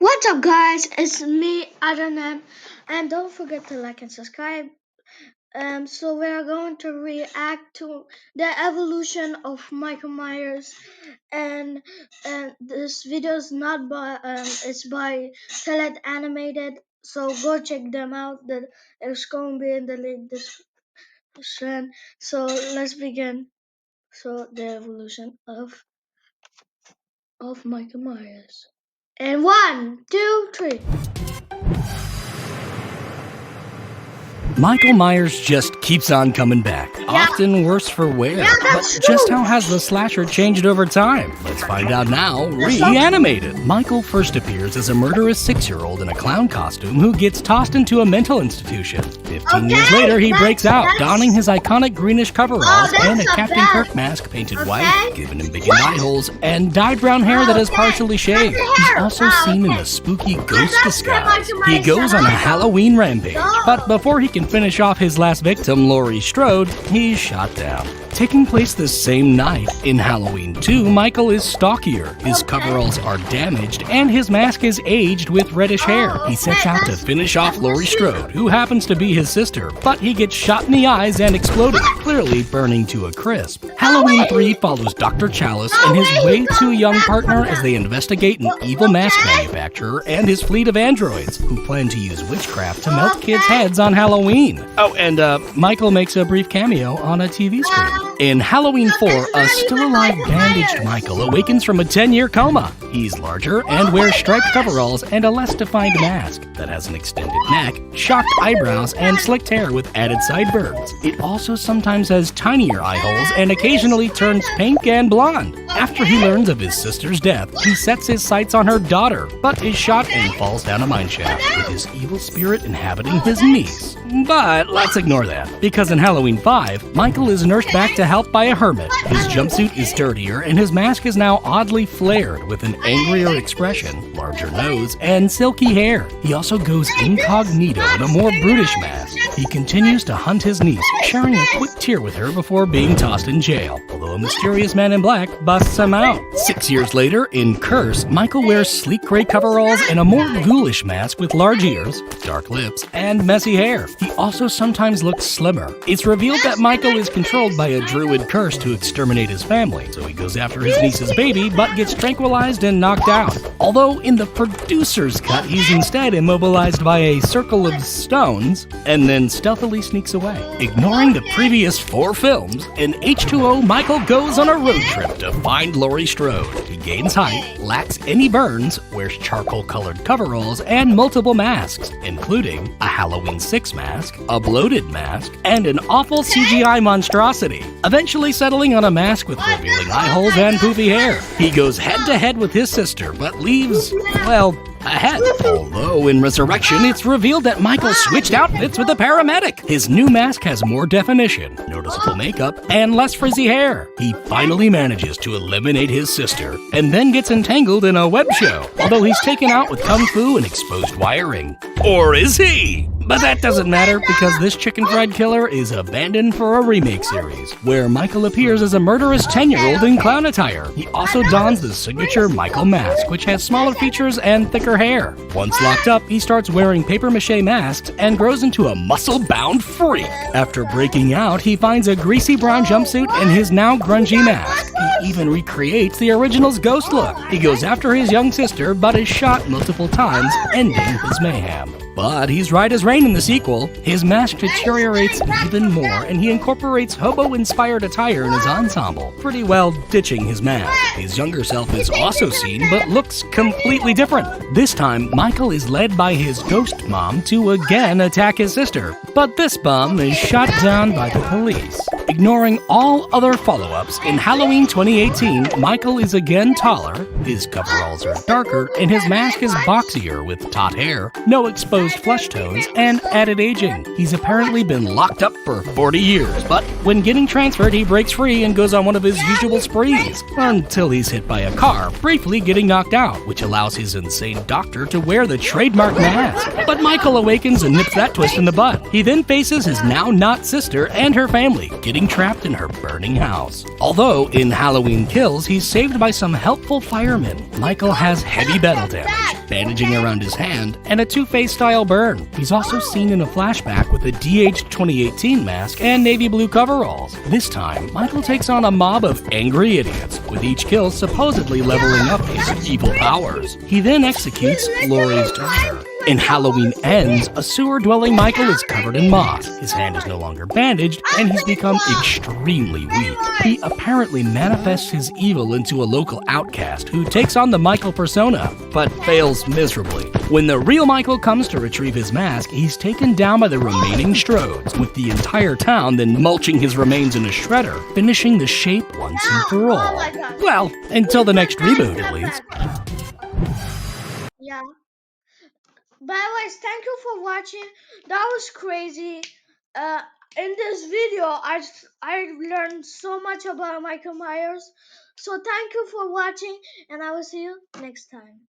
What's up, guys? It's me, Adnan, and don't forget to like and subscribe. So we are going to react to the evolution of Michael Myers, and this video is not by it's by Telet Animated. So go check them out. That it's going to be in the link description. So let's begin. So the evolution of Michael Myers. And 1, 2, 3. Michael Myers just keeps on coming back, often worse for wear. But just how has the slasher changed over time? Let's find out now, reanimated. Michael first appears as a murderous 6-year-old in a clown costume who gets tossed into a mental institution. 15 years later, he breaks out, donning his iconic greenish coveralls and a Captain Kirk mask painted white, giving him big eye holes, and dyed brown hair that is partially shaved. He's also seen in a spooky ghost disguise. He goes on a Halloween rampage, but before he can finish off his last victim, Laurie Strode, he's shot down. Taking place the same night, in Halloween 2, Michael is stockier. His coveralls are damaged, and his mask is aged with reddish hair. He sets out to finish off Laurie Strode, who happens to be his sister, but he gets shot in the eyes and exploded, clearly burning to a crisp. Halloween 3 follows Dr. Chalice and his way too young partner as they investigate an evil mask manufacturer and his fleet of androids, who plan to use witchcraft to melt kids' heads on Halloween. Oh, and Michael makes a brief cameo on a TV screen. In Halloween 4, a still-alive bandaged Michael awakens from a 10-year coma. He's larger and wears striped coveralls and a less defined mask that has an extended neck, shocked eyebrows, and slicked hair with added sideburns. It also sometimes has tinier eye holes and occasionally turns pink and blonde. After he learns of his sister's death, he sets his sights on her daughter, but is shot and falls down a mineshaft, with his evil spirit inhabiting his niece. But let's ignore that, because in Halloween 5, Michael is nursed back to health by a hermit. His jumpsuit is dirtier, and his mask is now oddly flared with an angrier expression, larger nose, and silky hair. He also goes incognito in a more brutish mask. He continues to hunt his niece, sharing a quick tear with her before being tossed in jail, although a mysterious man in black busts him out. 6 years later, in Curse, Michael wears sleek gray coveralls and a more ghoulish mask with large ears, dark lips, and messy hair. He also sometimes looks slimmer. It's revealed that Michael is controlled by a druid curse to exterminate his family, so he goes after his niece's baby but gets tranquilized and knocked out. Although in the producer's cut, he's instead immobilized by a circle of stones and then stealthily sneaks away. Ignoring the previous 4 films, in H2O, Michael goes on a road trip to find Laurie Strode. He gains height, lacks any burns, wears charcoal-colored coveralls, and multiple masks, including a Halloween 6 mask, a bloated mask, and an awful CGI monstrosity, eventually settling on a mask with revealing eye holes and poofy hair. He goes head-to-head with his sister, but leaves, well, ahead. Although in Resurrection, it's revealed that Michael switched outfits with a paramedic. His new mask has more definition, noticeable makeup, and less frizzy hair. He finally manages to eliminate his sister, and then gets entangled in a web show, although he's taken out with kung fu and exposed wiring. Or is he? But that doesn't matter, because this chicken fried killer is abandoned for a remake series, where Michael appears as a murderous 10-year-old in clown attire. He also dons the signature Michael mask, which has smaller features and thicker hair. Once locked up, he starts wearing papier-mâché masks and grows into a muscle-bound freak. After breaking out, he finds a greasy brown jumpsuit and his now grungy mask. He even recreates the original's ghost look. He goes after his young sister, but is shot multiple times, ending his mayhem. But he's right as rain in the sequel. His mask deteriorates even more, and he incorporates hobo-inspired attire in his ensemble, pretty well ditching his mask. His younger self is also seen, but looks completely different. This time, Michael is led by his ghost mom to again attack his sister, but this bum is shot down by the police. Ignoring all other follow-ups, in Halloween 2018, Michael is again taller, his coveralls are darker, and his mask is boxier with taut hair, no exposed flesh tones, and added aging. He's apparently been locked up for 40 years, but when getting transferred, he breaks free and goes on one of his usual sprees, until he's hit by a car, briefly getting knocked out, which allows his insane doctor to wear the trademark mask. But Michael awakens and nips that twist in the bud. He then faces his now not sister and her family, getting being trapped in her burning house. Although in Halloween Kills, he's saved by some helpful firemen. Michael has heavy battle damage, bandaging around his hand, and a Two-Face style burn. He's also seen in a flashback with a DH 2018 mask and navy blue coveralls. This time, Michael takes on a mob of angry idiots, with each kill supposedly leveling up his evil powers. He then executes Laurie's daughter. In Halloween Ends, a sewer-dwelling Michael is covered in moss. His hand is no longer bandaged, and he's become extremely weak. He apparently manifests his evil into a local outcast who takes on the Michael persona, but fails miserably. When the real Michael comes to retrieve his mask, he's taken down by the remaining Strodes, with the entire town then mulching his remains in a shredder, finishing the shape once and for all. Well, until the next reboot, at least. Yeah. By the way, thank you for watching. That was crazy. In this video, I learned so much about Michael Myers. So thank you for watching, and I will see you next time.